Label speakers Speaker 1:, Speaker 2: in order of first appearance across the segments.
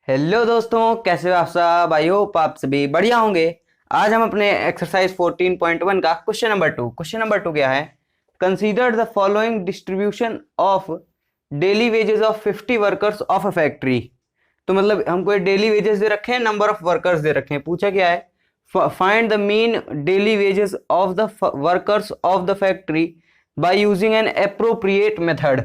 Speaker 1: Hello दोस्तों, कैसे हो आप सब। आई होप आप सभी बढ़िया होंगे। आज हम अपने एक्सरसाइज 14.1 का क्वेश्चन नंबर टू क्या है। Consider the following distribution of daily wages of 50 workers of a factory. तो मतलब हमको डेली वेजेस दे रखे हैं, नंबर ऑफ वर्कर्स दे रखे हैं। पूछा क्या है, find the mean daily wages of the workers of the factory by using an appropriate method.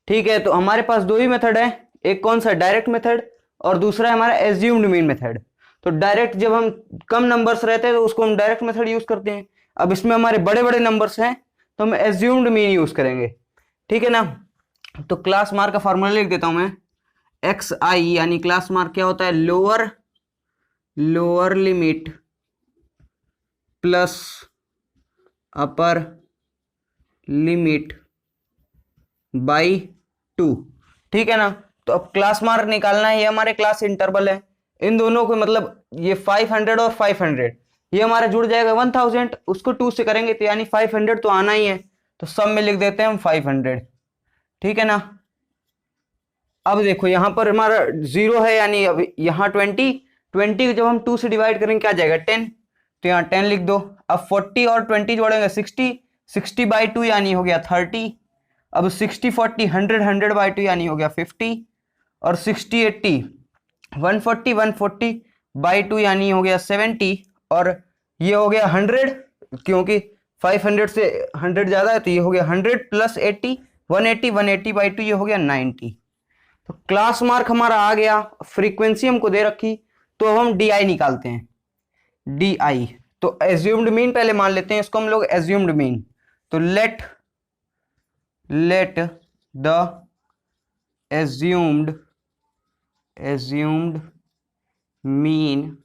Speaker 1: ठीक है, तो हमारे पास दो ही मेथड है। एक कौन सा, डायरेक्ट मेथड, और दूसरा है हमारा एज्यूम्ड मीन मेथड। तो डायरेक्ट जब हम कम नंबर्स रहते हैं तो उसको हम डायरेक्ट मेथड यूज करते हैं। अब इसमें हमारे बड़े बड़े नंबर्स हैं तो हम एज्यूम्ड मीन यूज करेंगे। ठीक है ना। तो क्लास मार्क का फॉर्मूला लिख देता हूं मैं। एक्स आई यानी क्लास मार्क क्या होता है, lower limit plus upper limit by 2। ठीक है ना। तो अब क्लास मार्क निकालना है, ये हमारे क्लास इंटरवल है। इन दोनों को मतलब ये 500 और 500 ये हमारा जुड़ जाएगा 1000। उसको 2 से करेंगे तो यानी 500 तो आना ही है। तो सब में लिख देते हैं हम 500। ठीक है ना। अब देखो यहाँ पर हमारा 0 है, यानी अब यहाँ 20 जब हम 2 से डिवाइड करेंगे क्या जाएगा 10। तो यहाँ 10 लिख दो। अब 40 और 20 जोड़ेंगे 60 बाई 2 यानी हो गया 30। अब 60 40 100 बाई 2 यानी हो गया 50। और 60 80 140 बाई 2 यानी हो गया 70। और ये हो गया 100, क्योंकि 500 से 100 ज्यादा है तो ये हो गया 100 प्लस 80 180 ये हो गया 90। तो क्लास मार्क हमारा आ गया, फ्रीक्वेंसी हमको दे रखी, तो अब हम डी आई निकालते हैं। डी आई तो एज्यूम्ड मीन पहले मान लेते हैं, इसको हम लोग एज्यूम्ड मीन। तो let the assumed mean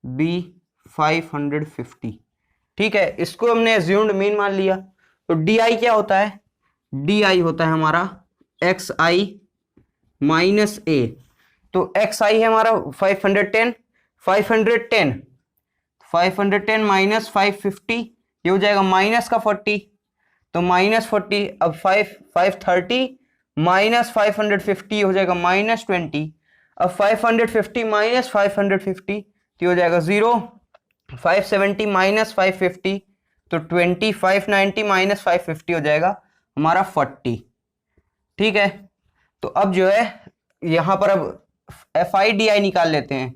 Speaker 1: be 550। ठीक है, इसको हमने assumed mean मान लिया। तो di क्या होता है, di होता है हमारा xi माइनस a। तो xi है हमारा 510 माइनस 550 ये हो जाएगा माइनस का 40। तो माइनस 40, अब 530 माइनस 550 हो जाएगा माइनस 20। अब 550 माइनस 550 तो हो जाएगा 0। 570 माइनस 550 तो 20। 590 माइनस 550 हो जाएगा हमारा 40। ठीक है, तो अब जो है यहां पर अब एफ आई डी आई निकाल लेते हैं।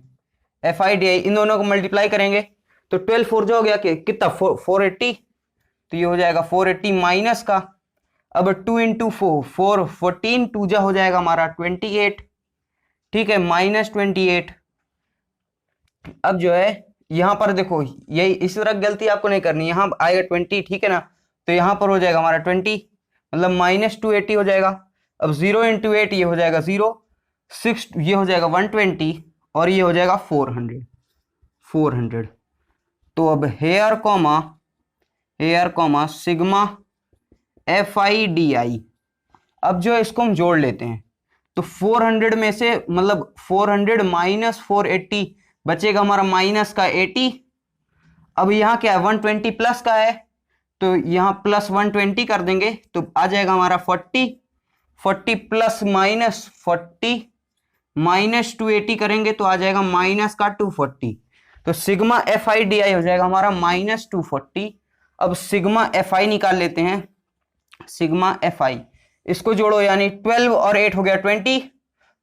Speaker 1: एफ आई डी आई इन दोनों को मल्टीप्लाई करेंगे तो 12 4 जो हो गया कि कितना 480। तो ये हो जाएगा 480 माइनस का, अब 2 इंटू 4 14 2 जा हो जाएगा हमारा 28। ठीक है, माइनस 28। अब जो है यहां पर देखो, यही इस तरह गलती आपको नहीं करनी, यहां आएगा 20। ठीक है ना। तो यहां पर हो जाएगा हमारा 20 मतलब माइनस 280 हो जाएगा। अब 0 इंटू 8 ये हो जाएगा 0। 6 ये हो जाएगा 120 और ये हो जाएगा 400। तो अब here comma sigma F I D i. अब जो है इसको हम जोड़ लेते हैं। तो 400 में से मतलब 400 माइनस 480 बचेगा हमारा माइनस का 80। अब यहाँ क्या है 120 प्लस का है तो यहाँ प्लस 120 कर देंगे तो आ जाएगा हमारा 40 प्लस माइनस 40 माइनस 280 करेंगे तो आ जाएगा माइनस का 240। तो sigma F I D I हो जाएगा हमारा माइनस 240। अब सिग्मा एफ आई निकाल लेते हैं। सिग्मा एफ आई इसको जोड़ो, यानी 12 और 8 हो गया 20,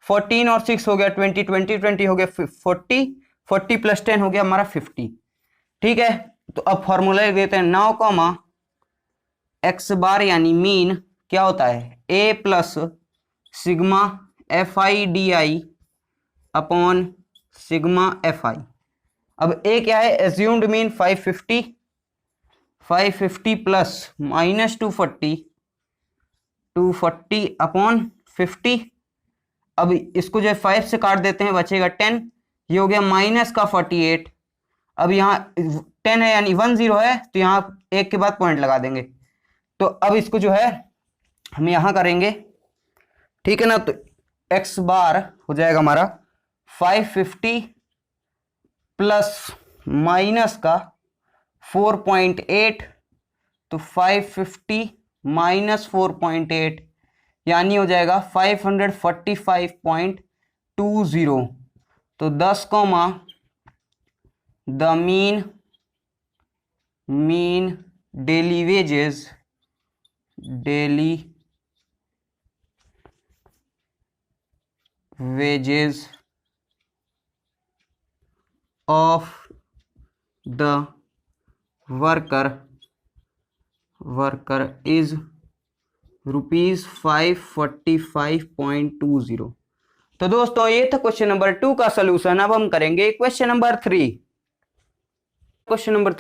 Speaker 1: 14 और 6 हो गया 20 20 20 हो गया 40, 40 प्लस 10 हो गया हमारा 50। ठीक है, तो अब फॉर्मूला देते हैं। नाउ कॉमा एक्स बार यानी मीन क्या होता है, A plus sigma F I D I upon sigma F I. अब ए क्या है, assumed mean 550 plus minus 240 upon 50। अब इसको जो है 5 से काट देते हैं, बचेगा 10। ये हो गया माइनस का 48। अब यहाँ 10 है यानी 10 है तो यहाँ एक के बाद पॉइंट लगा देंगे। तो अब इसको जो है हम यहाँ करेंगे। ठीक है ना। तो एक्स बार हो जाएगा हमारा 550 प्लस माइनस का 4.8। तो 550 माइनस 4.8 यानी हो जाएगा 545.3 20, तो 10 comma the mean daily wages of the worker is ₹545.20। तो दोस्तों ये था क्वेश्चन नंबर 2 का सोल्यूशन। अब हम करेंगे क्वेश्चन नंबर 3। क्वेश्चन नंबर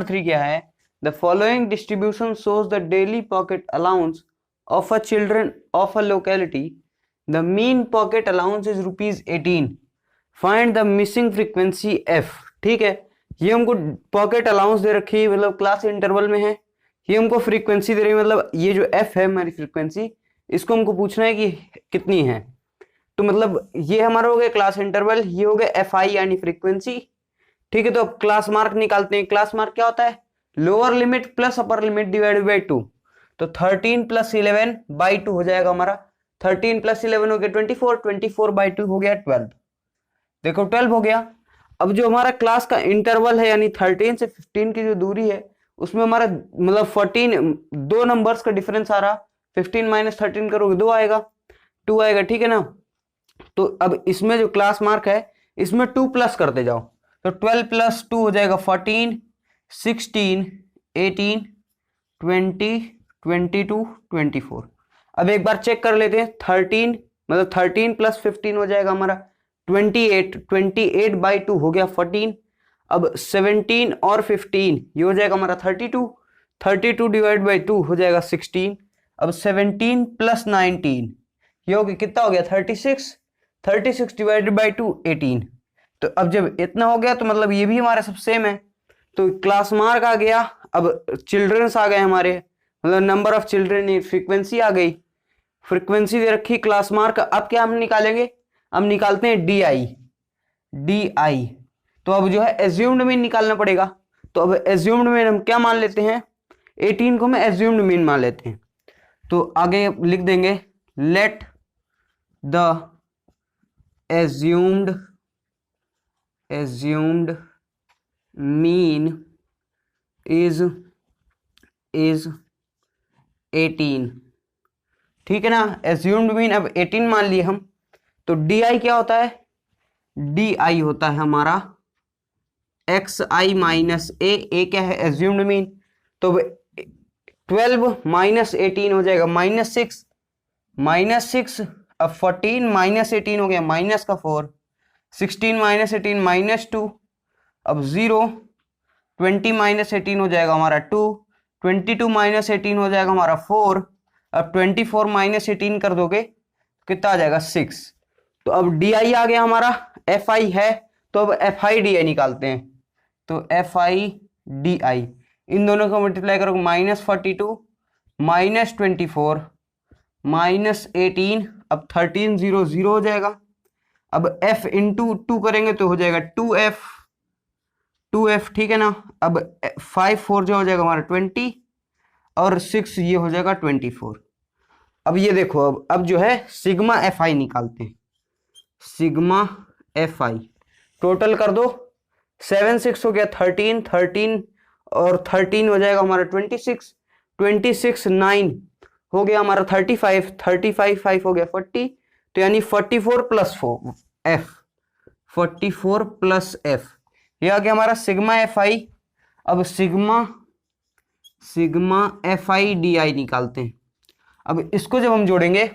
Speaker 1: 3 क्या है? The following distribution shows the daily pocket allowance of a children of a locality. The mean pocket allowance is ₹18। Find the missing frequency f। ठीक है, ये हमको पॉकेट अलाउंस दे रखी है, मतलब क्लास इंटरवल में है। ये हमको फ्रीक्वेंसी दे रही है, मतलब ये जो f है हमारी फ्रीक्वेंसी, इसको हमको पूछना है कि कितनी है। तो मतलब ये हमारा हो गया क्लास इंटरवल, ये हो गया fi यानी फ्रीक्वेंसी। ठीक है, तो अब क्लास मार्क निकालते हैं। क्लास मार्क क्या होता है? Lower limit plus upper limit divided by 2। तो 13 + 11 बाई 2 हो जाएगा हमारा। 13 + 11 हो गया 24, 24 बाई 2 हो गया 12। देखो 12 हो गया। अब जो हमारा क्लास का इंटरवल है यानी 13 से 15 की जो दूरी है, उसमें हमारा मतलब 14 दो नंबर्स का डिफरेंस आ रहा। 15 - 13 करोगे 2 आएगा, 2 आएगा। ठीक है ना? तो अब इसमें जो क्लास मार्क है इसमें 2 प्लस करते जाओ। तो 12 + 2 हो जाएगा 14, 16, 18, 20, 22, 24। अब एक बार चेक कर लेते हैं। 13 मतलब 13 + 15 हो जाएगा हमारा 28, 28 बाई 2 हो गया 14। अब 17 और 15 ये हो जाएगा हमारा 32, 32 डिवाइड बाई 2 हो जाएगा 16। अब 17 + 19 ये हो गया कितना हो गया 36, 36 डिवाइडेड बाई 2 18। तो अब जब इतना हो गया तो मतलब ये भी हमारा सब सेम है। तो क्लास मार्क आ गया। अब चिल्ड्रंस आ गए हमारे, मतलब नंबर ऑफ चिल्ड्रन, फ्रीक्वेंसी आ गई। फ्रीक्वेंसी दे रखी, क्लास मार्क। अब क्या हम निकालेंगे? अब निकालते हैं डी आई। तो अब जो है एज्यूम्ड मीन निकालना पड़ेगा। तो अब एज्यूम्ड मीन हम क्या मान लेते हैं? 18 को हम एज्यूम्ड मीन मान लेते हैं। तो आगे लिख देंगे let the assumed mean is 18। ठीक है ना? एज्यूम्ड मीन अब 18 मान लिए हम। तो डी आई क्या होता है? डी आई होता है हमारा xi माइनस ए क्या है? Assumed mean. तो 12 - 18 हो जाएगा -6, -6। अब 14 - 18 हो गया -4, 16 - 18 -2। अब 0, 20 - 18 हो जाएगा हमारा 2, 22 - 18 हो जाएगा हमारा 4। अब 24 - 18 कर दोगे कितना आ जाएगा 6। तो अब डी आई आ गया हमारा, एफ आई है। तो अब एफ आई डी आई निकालते हैं। तो एफ आई डी आई इन दोनों को मल्टीप्लाई करोगे -42 -24 -18। अब 13 0 0 हो जाएगा। अब f इंटू 2 करेंगे तो हो जाएगा 2f। ठीक है ना? अब 5 4 जो हो जाएगा हमारा 20 और 6 ये हो जाएगा 24। अब ये देखो, अब जो है सिग्मा एफ आई निकालते हैं। सिग्मा एफ आई टोटल कर दो। 7 6 हो गया 13, 13 और 13 हो जाएगा हमारा 26, 26 9 हो गया हमारा 35, 35 5 हो गया 40। तो यानी 44 + 4 एफ, 44 + एफ ये आ गया हमारा सिग्मा एफ आई। अब sigma F I D I निकालते हैं। अब इसको जब हम जोड़ेंगे,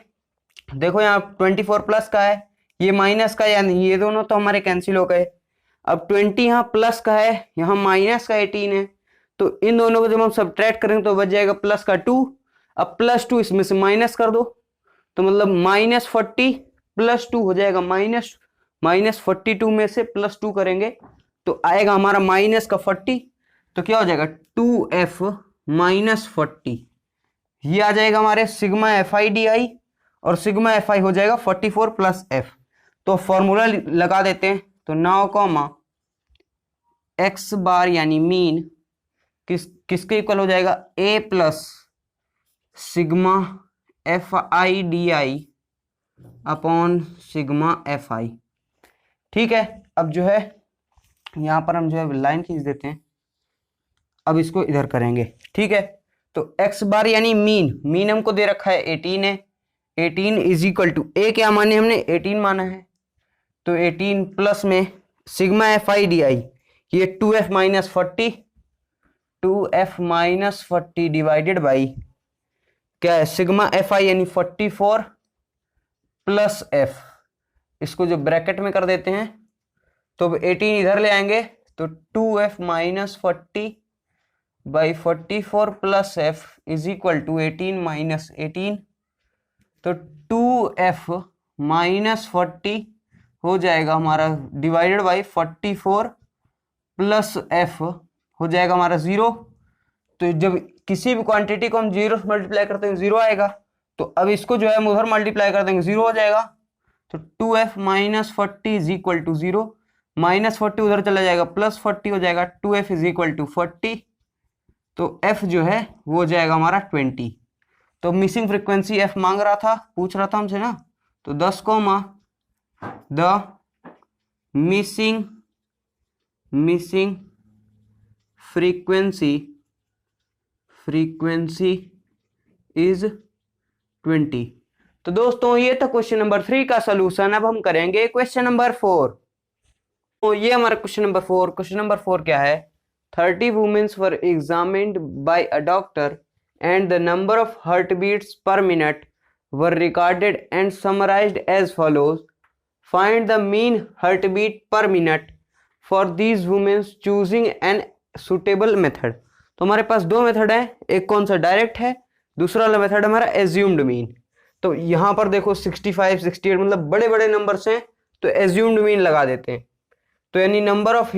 Speaker 1: देखो यहाँ 24 प्लस का है, ये माइनस का, यानी ये दोनों तो हमारे कैंसिल हो गए। अब 20 यहाँ प्लस का है, यहाँ माइनस का 18 है। तो इन दोनों को जब हम सब्ट्रैक्ट करेंगे तो बच जाएगा प्लस का 2। अब +2 इसमें से माइनस कर दो, तो मतलब -40 + 2 हो जाएगा -42 में से +2 करेंगे तो आएगा हमारा माइनस का 40। तो क्या हो जाएगा 2f - 40। ये आ जाएगा हमारे sigma F I D I, और सिग्मा एफ आई हो जाएगा 44 + f। तो फॉर्मूला लगा देते हैं। तो नाउ कॉमा x बार यानी मीन किसके इक्वल हो जाएगा? a + sigma F I D I upon sigma F I. ठीक है, अब जो है यहाँ पर हम जो है लाइन खींच देते हैं, अब इसको इधर करेंगे। ठीक है, तो एक्स बार यानी मीन हमको दे रखा है 18 है, 18 इज इक्वल टू ए क्या माने हमने 18 माना है, तो 18 प्लस में sigma F I D I, ये 2f minus 40, 2f minus 40 divided by क्या है सिग्मा एफ आई यानी 44 प्लस एफ, इसको जो ब्रैकेट में कर देते हैं तो 18 इधर ले आएंगे तो 2f minus 40 by 44 plus f is equal to 18 minus 18, तो 2f माइनस 40 हो जाएगा हमारा डिवाइडेड बाई 44 प्लस एफ हो जाएगा हमारा 0। तो जब किसी भी क्वांटिटी को हम 0 से मल्टीप्लाई करते हैं 0 आएगा, तो अब इसको जो है हम उधर मल्टीप्लाई कर देंगे 0 हो जाएगा, तो 2f minus 40 is equal to 0, minus 40 उधर चला जाएगा प्लस 40 हो जाएगा, 2f इज इक्वल टू 40, तो f जो है वो हो जाएगा हमारा 20। तो मिसिंग फ्रीक्वेंसी f मांग रहा था, पूछ रहा था हमसे ना, तो 10 comma the missing frequency is 20। तो दोस्तों ये था क्वेश्चन नंबर 3 का सलूशन। अब हम करेंगे क्वेश्चन नंबर 4। तो ये हमारा क्वेश्चन नंबर 4। क्वेश्चन नंबर 4 क्या है, 30 womens were examined by a doctor and the number of heart beats per minute were recorded and summarised as follows, find the mean heart beat per minute for these womens choosing an suitable method. तो हमारे पास दो method है, एक कौन सा direct है, दूसरा वाला मेथड हमारा एज्यूम्ड मीन। तो यहाँ पर देखो 65 68 मतलब बड़े बड़े नंबर्स हैं, तो एज्यूम्ड मीन लगा देते हैं। तो यानी number of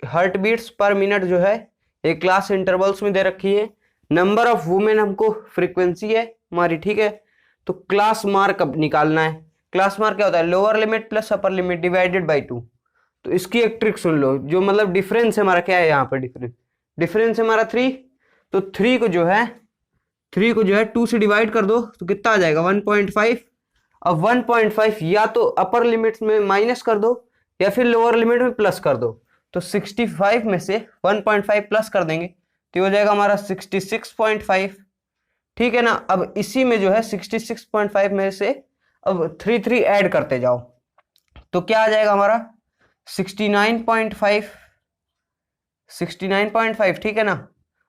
Speaker 1: heart beats per minute जो है एक क्लास इंटरवल्स में दे रखी है, नंबर ऑफ वुमेन हमको फ्रीक्वेंसी है हमारी। ठीक है, तो क्लास मार्क अब निकालना है। क्लास मार्क क्या होता है, lower limit plus upper limit divided by 2। तो इसकी एक ट्रिक सुन लो, जो मतलब डिफरेंस है हमारा क्या है, यहाँ पर डिफरेंस है हमारा 3, तो 3 को जो है 2 से डिवाइड कर दो तो कितना आ जाएगा 1.5। अब 1.5 या तो अपर लिमिट में माइनस कर दो या फिर लोअर लिमिट में प्लस कर दो, तो 65 में से 1.5 प्लस कर देंगे तो हो जाएगा हमारा 66.5। ठीक है ना, अब इसी में जो है 66.5 में से अब 3 ऐड करते जाओ तो क्या आ जाएगा हमारा 69.5। ठीक है ना,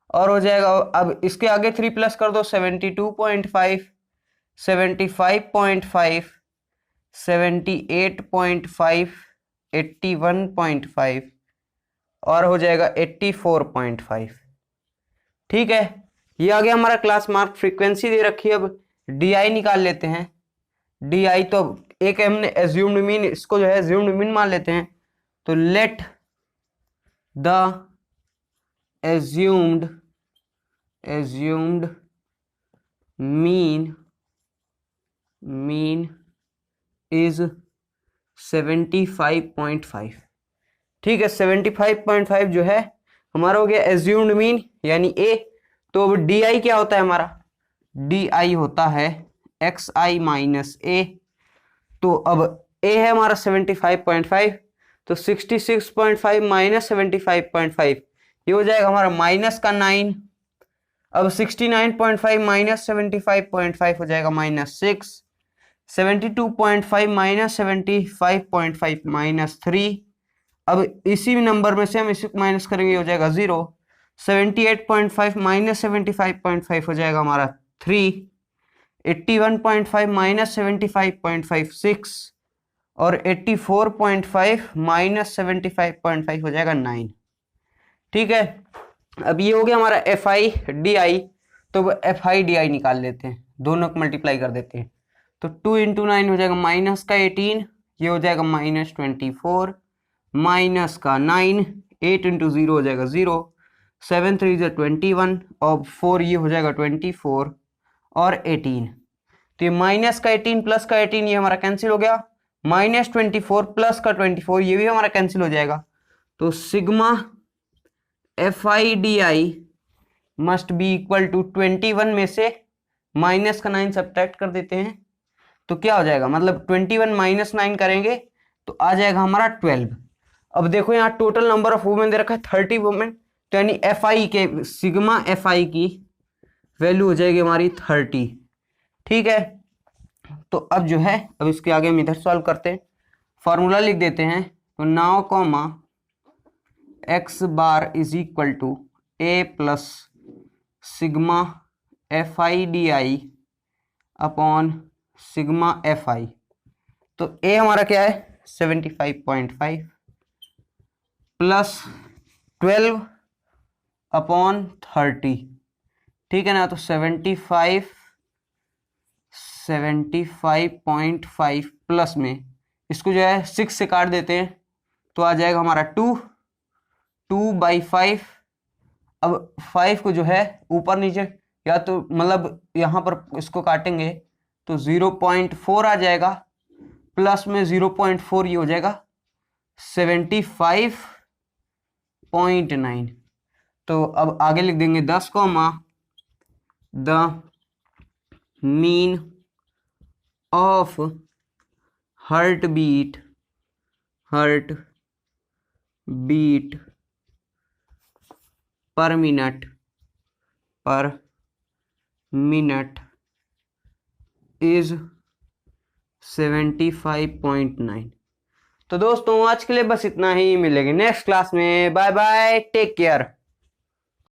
Speaker 1: और हो जाएगा अब इसके आगे 3 प्लस कर दो 72.5, 75.5, 78.5, 81.5 और हो जाएगा 84.5। ठीक है, ये आ गया हमारा क्लास मार्क। फ्रीक्वेंसी दे रखी है, अब डी निकाल लेते हैं। डी तो एक हमने एज्यूम्ड मीन, इसको जो है एज्यूम्ड मीन मान लेते हैं, तो let the assumed mean is 75.5। ठीक है, 75.5 जो है हमारा हो गया एज्यूम्ड मीन यानी ए। तो अब डी आई क्या होता है हमारा, डी आई होता है एक्स आई माइनस ए। तो अब ए है हमारा 75.5, तो 66.5 माइनस 75.5 ये हो जाएगा हमारा माइनस का 9। अब 69.5 माइनस 75.5 हो जाएगा माइनस 6, 72.5 माइनस 75.5 माइनस 3। अब इसी नंबर में से हम इसी माइनस करेंगे हो जाएगा 0, 78.5 माइनस 75.5 हो जाएगा हमारा 3, 81.5 माइनस 75.5 6 और 84.5 माइनस 75.5 हो जाएगा 9। ठीक है, अब ये हो गया हमारा एफ आई डी आई। तो एफ आई डी आई निकाल लेते हैं, दोनों को मल्टीप्लाई कर देते हैं, तो 2 × 9 हो जाएगा माइनस का 18, ये हो जाएगा माइनस 24, माइनस का 9, 8 × 0 हो जाएगा 0, 7 3 = 21 और 4 ये हो जाएगा 24 और 18। तो ये माइनस का 18 प्लस का 18 ये हमारा कैंसिल हो गया, माइनस 24 प्लस का 24 ये भी हमारा कैंसिल हो जाएगा। तो sigma F I D I must be equal to 21 में से माइनस का 9 सब्ट्रैक्ट कर देते हैं, तो क्या हो जाएगा, मतलब 21 माइनस 9 करेंगे तो आ जाएगा हमारा 12। अब देखो यहाँ total number of women they रखा है 30 वुमेन, तो यानी एफ आई के सिग्मा एफ आई की वैल्यू हो जाएगी हमारी 30। ठीक है, तो अब जो है अब इसके आगे हम इधर सॉल्व करते हैं, फॉर्मूला लिख देते हैं। तो now comma X bar is equal to A plus sigma F I D I upon sigma F I. तो ए हमारा क्या है 75.5 प्लस 12 अपॉन 30, ठीक है ना। तो 75.5 प्लस में इसको जो है 6 से काट देते हैं तो आ जाएगा हमारा 2/5। अब 5 को जो है ऊपर नीचे या तो मतलब यहाँ पर इसको काटेंगे तो 0.4 आ जाएगा, प्लस में 0.4 ये हो जाएगा 75.9। तो अब आगे लिख देंगे 10 comma the mean of heart beat per minute is 75.9। तो दोस्तों आज के लिए बस इतना ही, मिलेंगे नेक्स्ट क्लास में। Bye bye, take care.